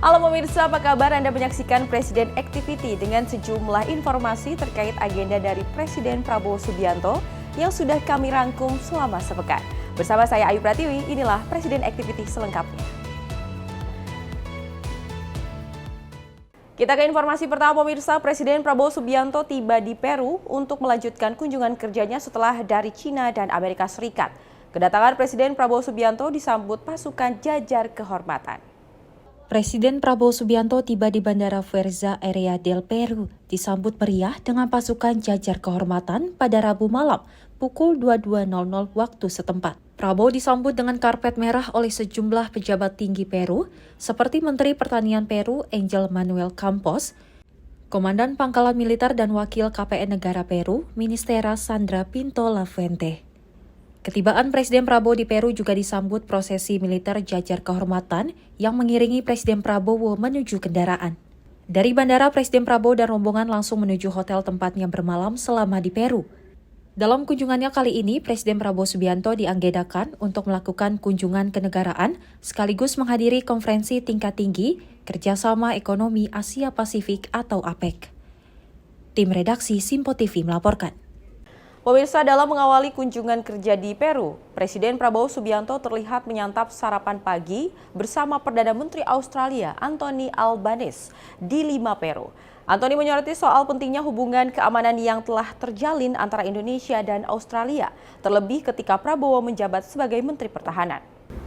Halo pemirsa, apa kabar? Anda menyaksikan Presiden Activity dengan sejumlah informasi terkait agenda dari Presiden Prabowo Subianto yang sudah kami rangkum selama sepekan. Bersama saya Ayu Pratiwi, inilah Presiden Activity selengkapnya. Kita ke informasi pertama pemirsa, Presiden Prabowo Subianto tiba di Peru untuk melanjutkan kunjungan kerjanya setelah dari China dan Amerika Serikat. Kedatangan Presiden Prabowo Subianto disambut pasukan jajar kehormatan. Presiden Prabowo Subianto tiba di Bandara Fuerza Aérea del Perú, disambut meriah dengan pasukan jajar kehormatan pada Rabu malam, pukul 22.00 waktu setempat. Prabowo disambut dengan karpet merah oleh sejumlah pejabat tinggi Peru, seperti Menteri Pertanian Peru Angel Manuel Campos, Komandan Pangkalan Militer dan Wakil KPN Negara Peru, Ministera Sandra Pinto Lafuente. Ketibaan Presiden Prabowo di Peru juga disambut prosesi militer jajar kehormatan yang mengiringi Presiden Prabowo menuju kendaraan. Dari bandara, Presiden Prabowo dan rombongan langsung menuju hotel tempatnya bermalam selama di Peru. Dalam kunjungannya kali ini, Presiden Prabowo Subianto diagendakan untuk melakukan kunjungan kenegaraan sekaligus menghadiri konferensi tingkat tinggi Kerjasama Ekonomi Asia Pasifik atau APEC. Tim redaksi Simpo TV melaporkan. Pemirsa, dalam mengawali kunjungan kerja di Peru, Presiden Prabowo Subianto terlihat menyantap sarapan pagi bersama Perdana Menteri Australia Anthony Albanese di Lima, Peru. Anthony menyoroti soal pentingnya hubungan keamanan yang telah terjalin antara Indonesia dan Australia, terlebih ketika Prabowo menjabat sebagai Menteri Pertahanan.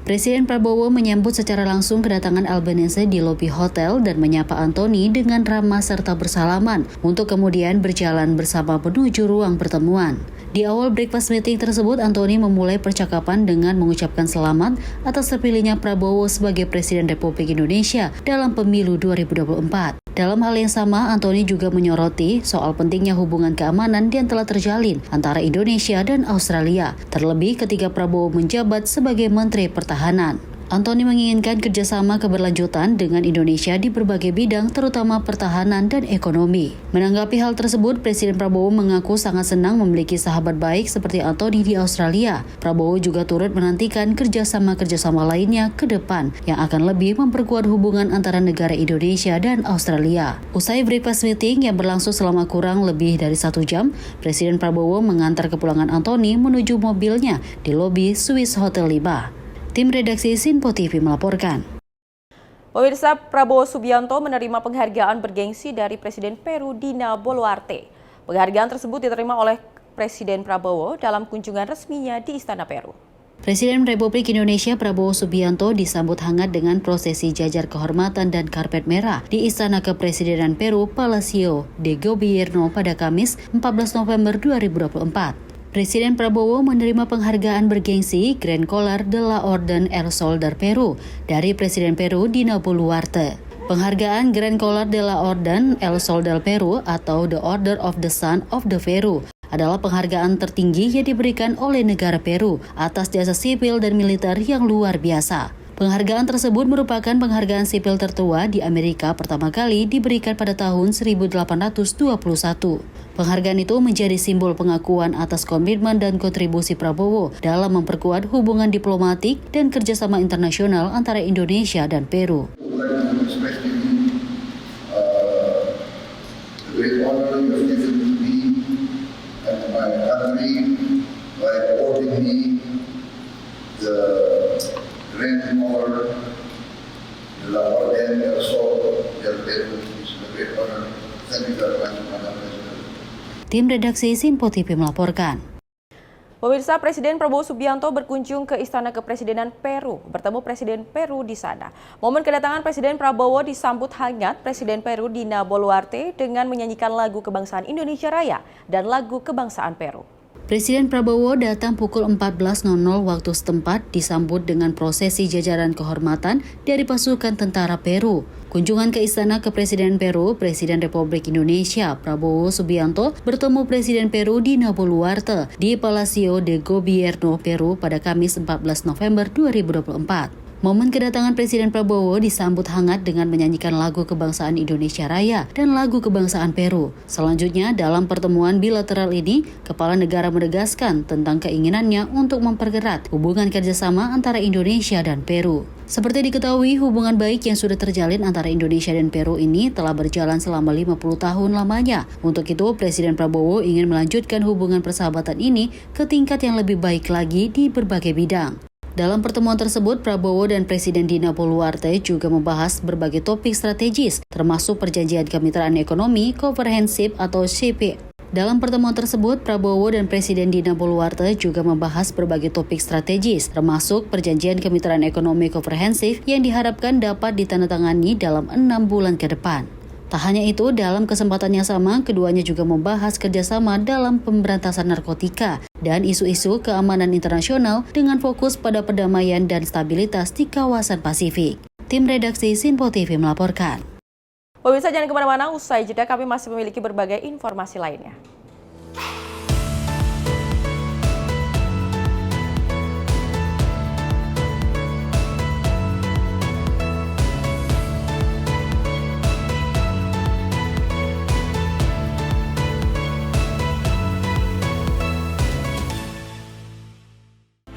Presiden Prabowo menyambut secara langsung kedatangan Albanese di lobi hotel dan menyapa Anthony dengan ramah serta bersalaman untuk kemudian berjalan bersama menuju ruang pertemuan. Di awal breakfast meeting tersebut, Anthony memulai percakapan dengan mengucapkan selamat atas terpilihnya Prabowo sebagai Presiden Republik Indonesia dalam pemilu 2024. Dalam hal yang sama, Anthony juga menyoroti soal pentingnya hubungan keamanan yang telah terjalin antara Indonesia dan Australia, terlebih ketika Prabowo menjabat sebagai Menteri Pertahanan. Anthony menginginkan kerjasama keberlanjutan dengan Indonesia di berbagai bidang, terutama pertahanan dan ekonomi. Menanggapi hal tersebut, Presiden Prabowo mengaku sangat senang memiliki sahabat baik seperti Anthony di Australia. Prabowo juga turut menantikan kerjasama lainnya ke depan yang akan lebih memperkuat hubungan antara negara Indonesia dan Australia. Usai breakfast meeting yang berlangsung selama kurang lebih dari 1 jam, Presiden Prabowo mengantar kepulangan Anthony menuju mobilnya di lobi Swiss Hotel 5. Tim redaksi Simpo TV melaporkan. Pemirsa, Prabowo Subianto menerima penghargaan bergengsi dari Presiden Peru Dina Boluarte. Penghargaan tersebut diterima oleh Presiden Prabowo dalam kunjungan resminya di Istana Peru. Presiden Republik Indonesia Prabowo Subianto disambut hangat dengan prosesi jajar kehormatan dan karpet merah di Istana Kepresidenan Peru Palacio de Gobierno pada Kamis 14 November 2024. Presiden Prabowo menerima penghargaan bergengsi Grand Collar de la Orden El Sol del Peru dari Presiden Peru Dina Boluarte. Penghargaan Grand Collar de la Orden El Sol del Peru atau The Order of the Sun of the Peru adalah penghargaan tertinggi yang diberikan oleh negara Peru atas jasa sipil dan militer yang luar biasa. Penghargaan tersebut merupakan penghargaan sipil tertua di Amerika pertama kali diberikan pada tahun 1821. Penghargaan itu menjadi simbol pengakuan atas komitmen dan kontribusi Prabowo dalam memperkuat hubungan diplomatik dan kerjasama internasional antara Indonesia dan Peru. Grand Collar de la Orden El Sol del Perú sebagai honor. Thank you very much, Madam President. Tim redaksi Simpo TV melaporkan. Pemirsa, Presiden Prabowo Subianto berkunjung ke Istana Kepresidenan Peru, bertemu Presiden Peru di sana. Momen kedatangan Presiden Prabowo disambut hangat Presiden Peru Dina Boluarte dengan menyanyikan lagu kebangsaan Indonesia Raya dan lagu kebangsaan Peru. Presiden Prabowo datang pukul 14.00 waktu setempat disambut dengan prosesi jajaran kehormatan dari pasukan tentara Peru. Kunjungan ke Istana Kepresidenan Peru, Presiden Republik Indonesia Prabowo Subianto bertemu Presiden Peru Dina Boluarte di Palacio de Gobierno Peru pada Kamis 14 November 2024. Momen kedatangan Presiden Prabowo disambut hangat dengan menyanyikan lagu kebangsaan Indonesia Raya dan lagu kebangsaan Peru. Selanjutnya, dalam pertemuan bilateral ini, kepala negara menegaskan tentang keinginannya untuk memperkerat hubungan kerjasama antara Indonesia dan Peru. Seperti diketahui, hubungan baik yang sudah terjalin antara Indonesia dan Peru ini telah berjalan selama 50 tahun lamanya. Untuk itu, Presiden Prabowo ingin melanjutkan hubungan persahabatan ini ke tingkat yang lebih baik lagi di berbagai bidang. Dalam pertemuan tersebut, Prabowo dan Presiden Dina Boluarte juga membahas berbagai topik strategis, termasuk Perjanjian Kemitraan Ekonomi Komprehensif atau CP. Dalam pertemuan tersebut, Prabowo dan Presiden Dina Boluarte juga membahas berbagai topik strategis, termasuk Perjanjian Kemitraan Ekonomi Komprehensif yang diharapkan dapat ditandatangani dalam 6 bulan ke depan. Tak hanya itu, dalam kesempatan yang sama, keduanya juga membahas kerjasama dalam pemberantasan narkotika dan isu-isu keamanan internasional dengan fokus pada perdamaian dan stabilitas di kawasan Pasifik. Tim redaksi Sinpo TV melaporkan. Pemirsa jangan kemana-mana, usai jeda kami masih memiliki berbagai informasi lainnya.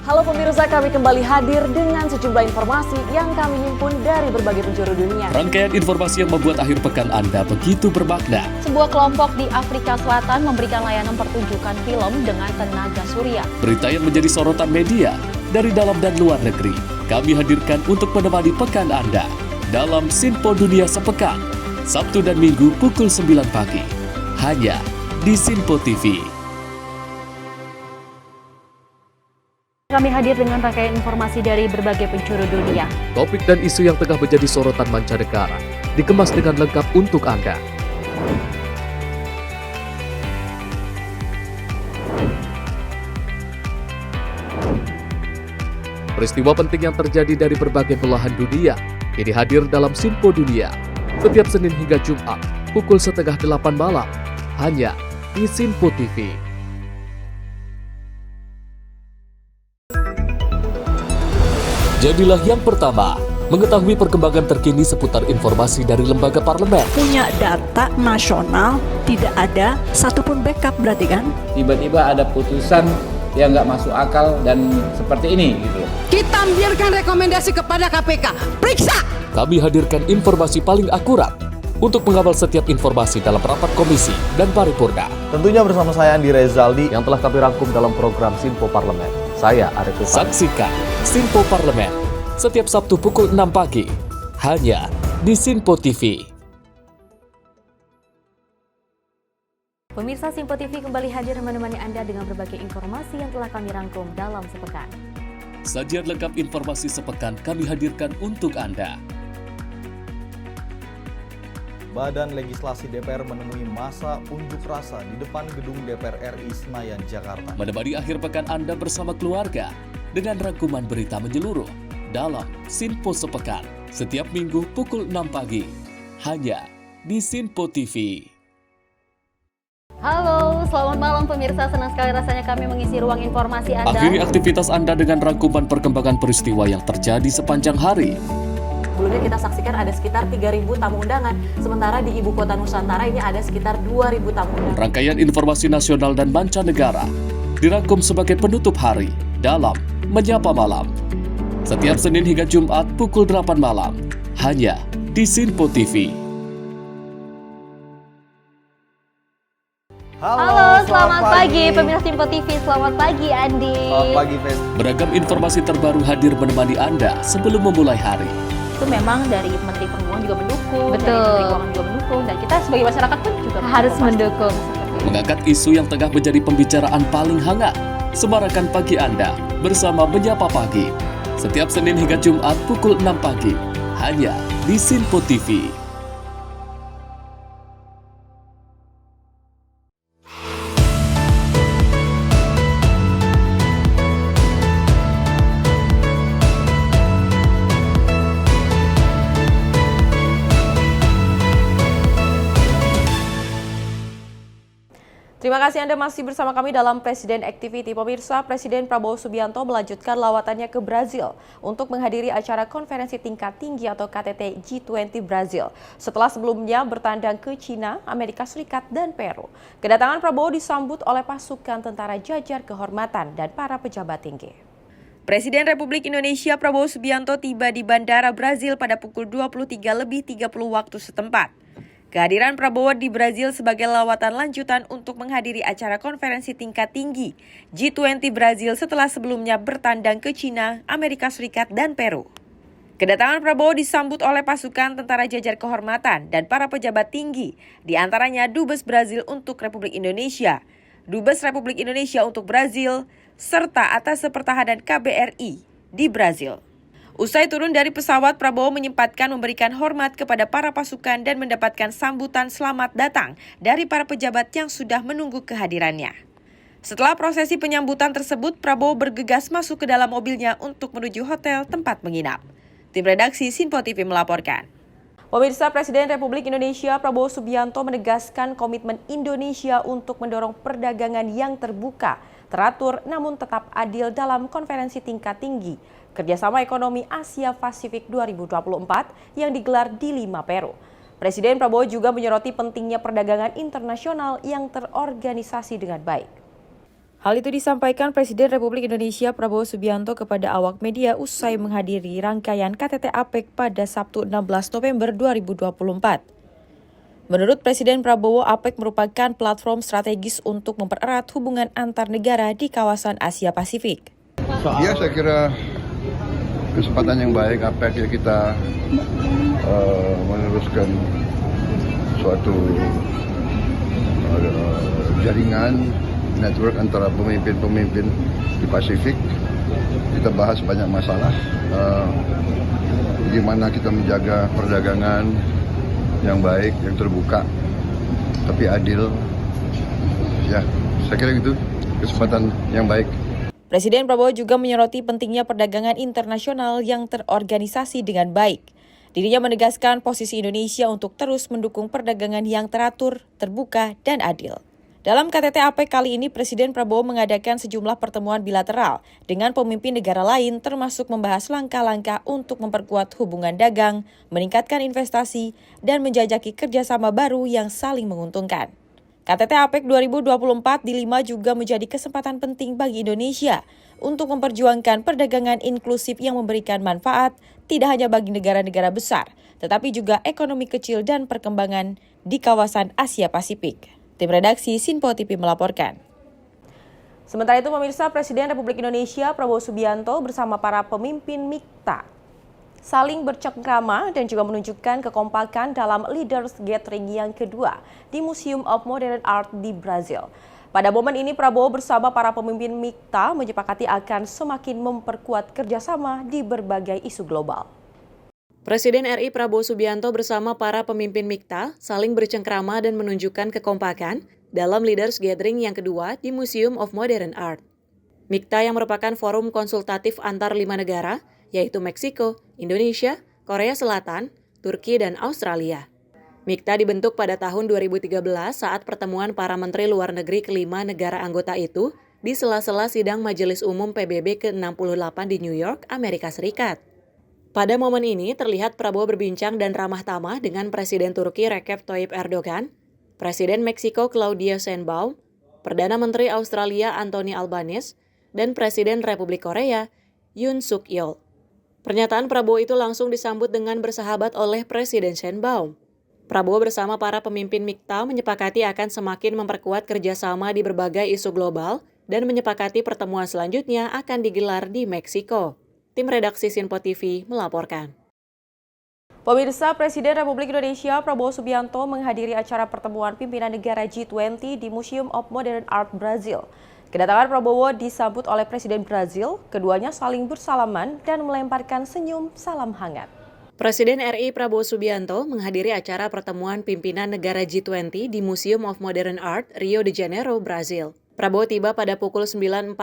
Halo pemirsa, kami kembali hadir dengan sejumlah informasi yang kami himpun dari berbagai penjuru dunia. Rangkaian informasi yang membuat akhir pekan Anda begitu bermakna. Sebuah kelompok di Afrika Selatan memberikan layanan pertunjukan film dengan tenaga surya. Berita yang menjadi sorotan media dari dalam dan luar negeri. Kami hadirkan untuk menemani pekan Anda dalam Sinpo Dunia Sepekan, Sabtu dan Minggu pukul 9 pagi. Hanya di Sinpo TV. Kami hadir dengan rangkaian informasi dari berbagai penjuru dunia. Topik dan isu yang tengah menjadi sorotan mancanegara dikemas dengan lengkap untuk Anda. Peristiwa penting yang terjadi dari berbagai belahan dunia kini hadir dalam Sinpo Dunia setiap Senin hingga Jumat pukul 7:30 malam hanya di Sinpo TV. Jadilah yang pertama mengetahui perkembangan terkini seputar informasi dari lembaga parlemen. Punya data nasional, tidak ada satupun backup berarti kan? Tiba-tiba ada putusan yang nggak masuk akal dan seperti ini gitu. Kita biarkan rekomendasi kepada KPK, periksa! Kami hadirkan informasi paling akurat untuk mengawal setiap informasi dalam rapat komisi dan paripurna. Tentunya bersama saya Andi Rezaldi yang telah kami rangkum dalam program Sinpo Parlemen. Saya Arif Tufan. Saksikan Sinpo Parlemen setiap Sabtu pukul 6 pagi hanya di Sinpo TV. Pemirsa Sinpo TV kembali hadir menemani Anda dengan berbagai informasi yang telah kami rangkum dalam sepekan. Sajian lengkap informasi sepekan kami hadirkan untuk Anda. Badan Legislasi DPR menemui masa unjuk rasa di depan gedung DPR RI Senayan, Jakarta. Menemani akhir pekan Anda bersama keluarga dengan rangkuman berita menyeluruh dalam Sinpo Sepekan setiap minggu pukul 6 pagi hanya di Sinpo TV. Halo, selamat malam pemirsa. Senang sekali rasanya kami mengisi ruang informasi Anda. Akhiri aktivitas Anda dengan rangkuman perkembangan peristiwa yang terjadi sepanjang hari. Sebelumnya kita saksikan ada sekitar 3.000 tamu undangan, sementara di Ibu Kota Nusantara ini ada sekitar 2.000 tamu undangan. Rangkaian informasi nasional dan mancanegara dirangkum sebagai penutup hari dalam Menyapa Malam. Setiap Senin hingga Jumat pukul 8 malam hanya di Sinpo TV. Halo, selamat pagi pemirsa Sinpo TV. Selamat pagi Andi. Selamat pagi, Fes. Beragam informasi terbaru hadir menemani Anda sebelum memulai hari. Itu memang dari Menteri Perhubungan juga mendukung, Betul. dari Menteri Keuangan juga mendukung, dan kita sebagai masyarakat pun juga Harus mendukung. Mengangkat isu yang tengah menjadi pembicaraan paling hangat. Semarakan pagi Anda bersama Menyapa Pagi. Setiap Senin hingga Jumat pukul 6 pagi hanya di Sinpo TV. Terima kasih Anda masih bersama kami dalam Presiden Activity. Pemirsa, Presiden Prabowo Subianto melanjutkan lawatannya ke Brazil untuk menghadiri acara konferensi tingkat tinggi atau KTT G20 Brazil. Setelah sebelumnya bertandang ke China, Amerika Serikat, dan Peru. Kedatangan Prabowo disambut oleh pasukan tentara jajar kehormatan dan para pejabat tinggi. Presiden Republik Indonesia Prabowo Subianto tiba di Bandara Brazil pada pukul 23.30 waktu setempat. Kehadiran Prabowo di Brazil sebagai lawatan lanjutan untuk menghadiri acara konferensi tingkat tinggi G20 Brazil setelah sebelumnya bertandang ke China, Amerika Serikat, dan Peru. Kedatangan Prabowo disambut oleh pasukan tentara jajar kehormatan dan para pejabat tinggi, di antaranya Dubes Brazil untuk Republik Indonesia, Dubes Republik Indonesia untuk Brazil, serta Atase Pertahanan KBRI di Brazil. Usai turun dari pesawat, Prabowo menyempatkan memberikan hormat kepada para pasukan dan mendapatkan sambutan selamat datang dari para pejabat yang sudah menunggu kehadirannya. Setelah prosesi penyambutan tersebut, Prabowo bergegas masuk ke dalam mobilnya untuk menuju hotel tempat menginap. Tim redaksi Sinpo TV melaporkan. Pemirsa, Presiden Republik Indonesia Prabowo Subianto menegaskan komitmen Indonesia untuk mendorong perdagangan yang terbuka, teratur namun tetap adil dalam konferensi tingkat tinggi Kerjasama Ekonomi Asia Pasifik 2024 yang digelar di Lima, Peru. Presiden Prabowo juga menyoroti pentingnya perdagangan internasional yang terorganisasi dengan baik. Hal itu disampaikan Presiden Republik Indonesia Prabowo Subianto kepada awak media usai menghadiri rangkaian KTT APEC pada Sabtu 16 November 2024. Menurut Presiden Prabowo, APEC merupakan platform strategis untuk mempererat hubungan antar negara di kawasan Asia Pasifik. Ya, saya kira kesempatan yang baik APEC ya, kita meneruskan suatu jaringan network antara pemimpin-pemimpin di Pasifik. Kita bahas banyak masalah, bagaimana kita menjaga perdagangan yang baik, yang terbuka, tapi adil. Ya, saya kira itu kesempatan yang baik. Presiden Prabowo juga menyoroti pentingnya perdagangan internasional yang terorganisasi dengan baik. Dirinya menegaskan posisi Indonesia untuk terus mendukung perdagangan yang teratur, terbuka, dan adil. Dalam KTT APEC kali ini, Presiden Prabowo mengadakan sejumlah pertemuan bilateral dengan pemimpin negara lain, termasuk membahas langkah-langkah untuk memperkuat hubungan dagang, meningkatkan investasi, dan menjajaki kerjasama baru yang saling menguntungkan. KTT APEC 2024 di Lima juga menjadi kesempatan penting bagi Indonesia untuk memperjuangkan perdagangan inklusif yang memberikan manfaat tidak hanya bagi negara-negara besar, tetapi juga ekonomi kecil dan perkembangan di kawasan Asia Pasifik. Tim redaksi Sinpo TV melaporkan. Sementara itu, pemirsa, Presiden Republik Indonesia Prabowo Subianto bersama para pemimpin MIKTA saling bercengkrama dan juga menunjukkan kekompakan dalam Leaders Gathering yang kedua di Museum of Modern Art di Brazil. Pada momen ini, Prabowo bersama para pemimpin MIKTA menyepakati akan semakin memperkuat kerjasama di berbagai isu global. Presiden RI Prabowo Subianto bersama para pemimpin MIKTA saling bercengkrama dan menunjukkan kekompakan dalam Leaders Gathering yang kedua di Museum of Modern Art. MIKTA yang merupakan forum konsultatif antar 5 negara, yaitu Meksiko, Indonesia, Korea Selatan, Turki, dan Australia. MIKTA dibentuk pada tahun 2013 saat pertemuan para menteri luar negeri kelima negara anggota itu di sela-sela sidang Majelis Umum PBB ke-68 di New York, Amerika Serikat. Pada momen ini terlihat Prabowo berbincang dan ramah tamah dengan Presiden Turki Recep Tayyip Erdogan, Presiden Meksiko Claudia Sheinbaum, Perdana Menteri Australia Anthony Albanese, dan Presiden Republik Korea Yoon Suk Yeol. Pernyataan Prabowo itu langsung disambut dengan bersahabat oleh Presiden Sheinbaum. Prabowo bersama para pemimpin MIKTA menyepakati akan semakin memperkuat kerjasama di berbagai isu global dan menyepakati pertemuan selanjutnya akan digelar di Meksiko. Tim redaksi Sinpo TV melaporkan. Pemirsa, Presiden Republik Indonesia Prabowo Subianto menghadiri acara pertemuan pimpinan negara G20 di Museum of Modern Art Brazil. Kedatangan Prabowo disambut oleh Presiden Brazil, keduanya saling bersalaman dan melemparkan senyum salam hangat. Presiden RI Prabowo Subianto menghadiri acara pertemuan pimpinan negara G20 di Museum of Modern Art, Rio de Janeiro, Brazil. Prabowo tiba pada pukul 9.45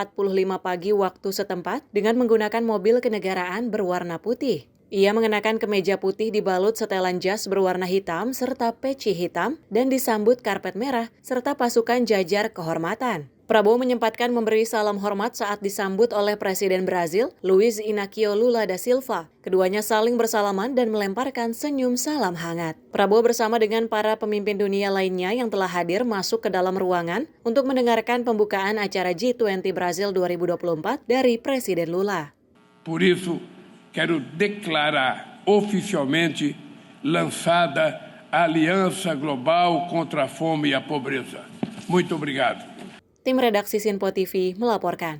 pagi waktu setempat dengan menggunakan mobil kenegaraan berwarna putih. Ia mengenakan kemeja putih dibalut setelan jas berwarna hitam serta peci hitam dan disambut karpet merah serta pasukan jajar kehormatan. Prabowo menyempatkan memberi salam hormat saat disambut oleh Presiden Brazil, Luiz Inácio Lula da Silva. Keduanya saling bersalaman dan melemparkan senyum salam hangat. Prabowo bersama dengan para pemimpin dunia lainnya yang telah hadir masuk ke dalam ruangan untuk mendengarkan pembukaan acara G20 Brazil 2024 dari Presiden Lula. Por isso, quero declarar oficialmente lançada a Aliança Global contra a Fome e a Pobreza. Muito obrigado. Tim redaksi Sinpo TV melaporkan.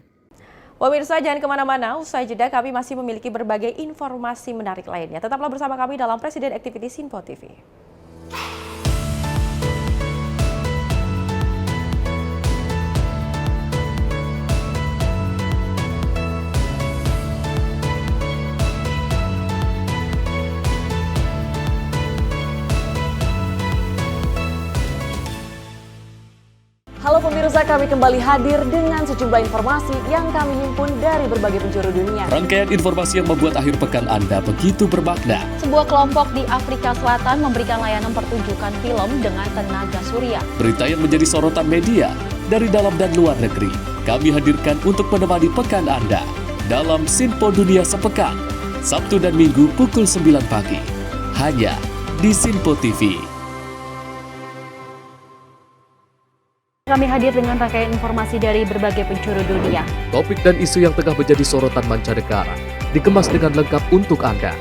Pemirsa jangan kemana-mana, usai jeda kami masih memiliki berbagai informasi menarik lainnya. Tetaplah bersama kami dalam Presiden Activity Sinpo TV. Halo pemirsa, kami kembali hadir dengan sejumlah informasi yang kami himpun dari berbagai penjuru dunia. Rangkaian informasi yang membuat akhir pekan Anda begitu bermakna. Sebuah kelompok di Afrika Selatan memberikan layanan pertunjukan film dengan tenaga surya. Berita yang menjadi sorotan media dari dalam dan luar negeri. Kami hadirkan untuk menemani pekan Anda dalam Sinpo Dunia Sepekan, Sabtu dan Minggu pukul 9 pagi. Hanya di Sinpo TV. Kami hadir dengan rangkaian informasi dari berbagai penjuru dunia. Topik dan isu yang tengah menjadi sorotan mancanegara dikemas dengan lengkap untuk Anda.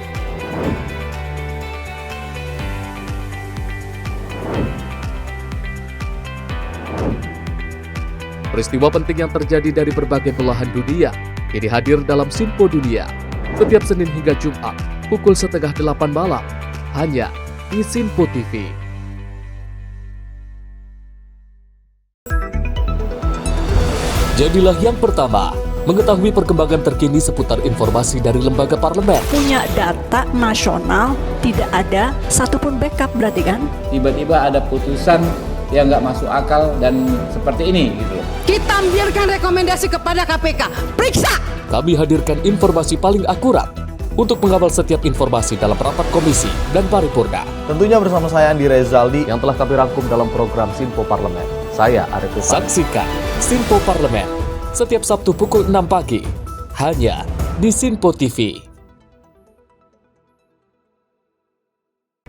Peristiwa penting yang terjadi dari berbagai belahan dunia ini hadir dalam Sinpo Dunia setiap Senin hingga Jumat pukul 7:30 malam hanya di Sinpo TV. Jadilah yang pertama mengetahui perkembangan terkini seputar informasi dari lembaga parlemen. Punya data nasional, tidak ada satupun backup berarti kan? Tiba-tiba ada putusan yang nggak masuk akal dan seperti ini gitu. Kita biarkan rekomendasi kepada KPK, periksa! Kami hadirkan informasi paling akurat untuk mengawal setiap informasi dalam rapat komisi dan paripurna. Tentunya bersama saya Andi Rezaldi Yang telah kami rangkum dalam program Sinpo Parlemen. Saya Arif Rifan. Saksikan Sinpo Parlemen setiap Sabtu pukul 6 pagi hanya di Sinpo TV.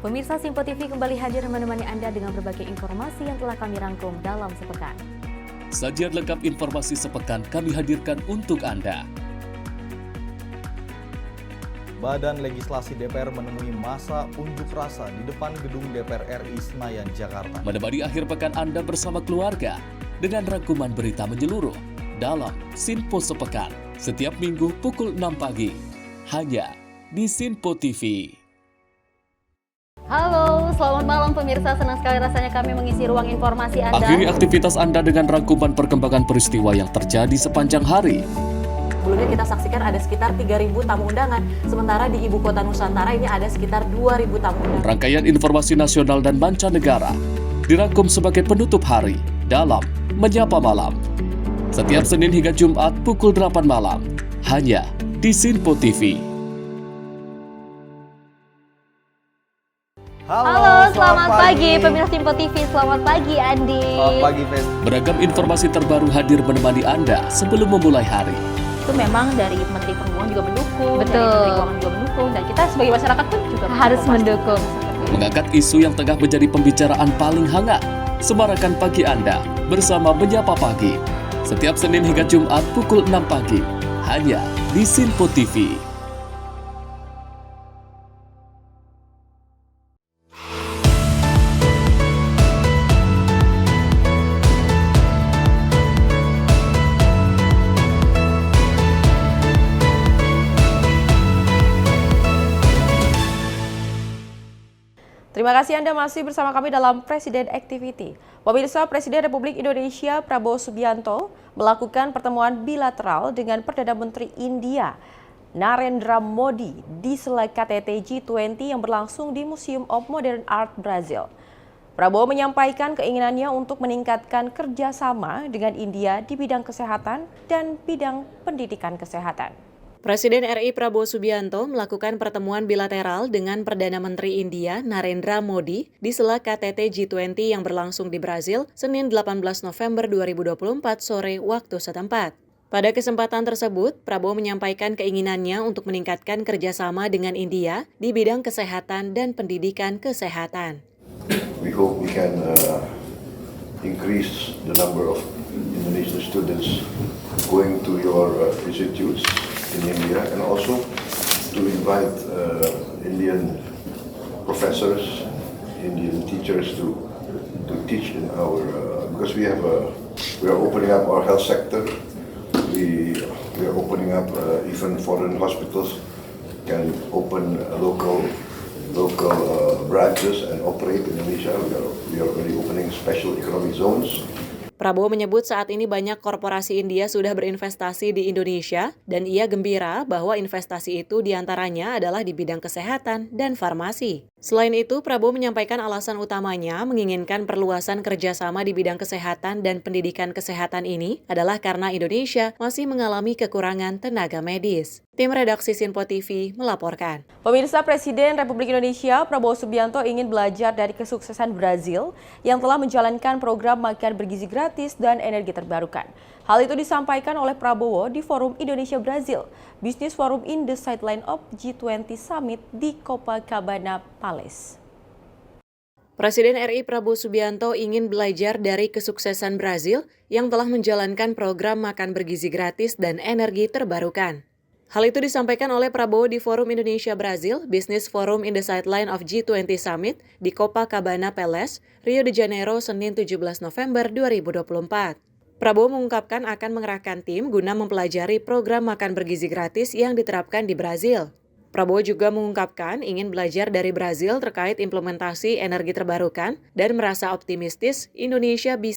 Pemirsa Sinpo TV kembali hadir menemani Anda dengan berbagai informasi yang telah kami rangkum dalam sepekan. Sajian lengkap informasi sepekan kami hadirkan untuk Anda. Badan Legislasi DPR menemui masa unjuk rasa di depan gedung DPR RI Senayan, Jakarta. Menemani akhir pekan Anda bersama keluarga dengan rangkuman berita menyeluruh dalam Sinpo Sepekan setiap Minggu pukul 6 pagi hanya di Sinpo TV. Halo, selamat malam pemirsa. Senang sekali rasanya kami mengisi ruang informasi Anda. Akhiri aktivitas Anda dengan rangkuman perkembangan peristiwa yang terjadi sepanjang hari. Sebelumnya kita saksikan ada sekitar 3.000 tamu undangan, sementara di Ibu Kota Nusantara ini ada sekitar 2.000 tamu undangan. Rangkaian informasi nasional dan mancanegara dirangkum sebagai penutup hari dalam Menyapa Malam. Setiap Senin hingga Jumat pukul 8 malam hanya di Sinpo TV. Halo, selamat pagi pemirsa Sinpo TV. Selamat pagi Andi. Selamat pagi, Fen. Beragam informasi terbaru hadir menemani Anda sebelum memulai hari. Itu memang dari Menteri Perhubungan juga mendukung, Betul. dari Menteri Keuangan juga mendukung, dan kita sebagai masyarakat pun juga Harus mendukung. Mengangkat isu yang tengah menjadi pembicaraan paling hangat. Semarakan pagi Anda bersama Menyapa Pagi. Setiap Senin hingga Jumat pukul 6 pagi hanya di Sinpo TV. Terima kasih Anda masih bersama kami dalam Presiden Activity. Pemirsa, Presiden Republik Indonesia Prabowo Subianto melakukan pertemuan bilateral dengan Perdana Menteri India Narendra Modi di sela KTT G20 yang berlangsung di Museum of Modern Art Brazil. Prabowo menyampaikan keinginannya untuk meningkatkan kerjasama dengan India di bidang kesehatan dan bidang pendidikan kesehatan. Presiden RI Prabowo Subianto melakukan pertemuan bilateral dengan Perdana Menteri India Narendra Modi di sela KTT G20 yang berlangsung di Brazil Senin 18 November 2024 sore waktu setempat. Pada kesempatan tersebut, Prabowo menyampaikan keinginannya untuk meningkatkan kerjasama dengan India di bidang kesehatan dan pendidikan kesehatan. We hope we can increase the number of Indonesian students going to your institutes in India, and also to invite Indian professors, Indian teachers to teach in our because we are opening up our health sector. We are opening up even foreign hospitals can open local branches and operate in Indonesia. We are already opening special economic zones. Prabowo menyebut saat ini banyak korporasi India sudah berinvestasi di Indonesia dan ia gembira bahwa investasi itu diantaranya adalah di bidang kesehatan dan farmasi. Selain itu, Prabowo menyampaikan alasan utamanya menginginkan perluasan kerjasama di bidang kesehatan dan pendidikan kesehatan ini adalah karena Indonesia masih mengalami kekurangan tenaga medis. Tim redaksi Sinpo TV melaporkan. Pemirsa, Presiden Republik Indonesia Prabowo Subianto ingin belajar dari kesuksesan Brazil yang telah menjalankan program makan bergizi gratis dan energi terbarukan. Hal itu disampaikan oleh Prabowo di Forum Indonesia-Brazil, Business Forum in the Sideline of G20 Summit di Copacabana Palace. Presiden RI Prabowo Subianto ingin belajar dari kesuksesan Brazil yang telah menjalankan program makan bergizi gratis dan energi terbarukan. Hal itu disampaikan oleh Prabowo di Forum Indonesia-Brazil, Business Forum in the Sideline of G20 Summit di Copacabana Palace, Rio de Janeiro, Senin 17 November 2024. Prabowo mengungkapkan akan mengerahkan tim guna mempelajari program makan bergizi gratis yang diterapkan di Brazil. Prabowo juga mengungkapkan ingin belajar dari Brazil terkait implementasi energi terbarukan dan merasa optimistis Indonesia bisa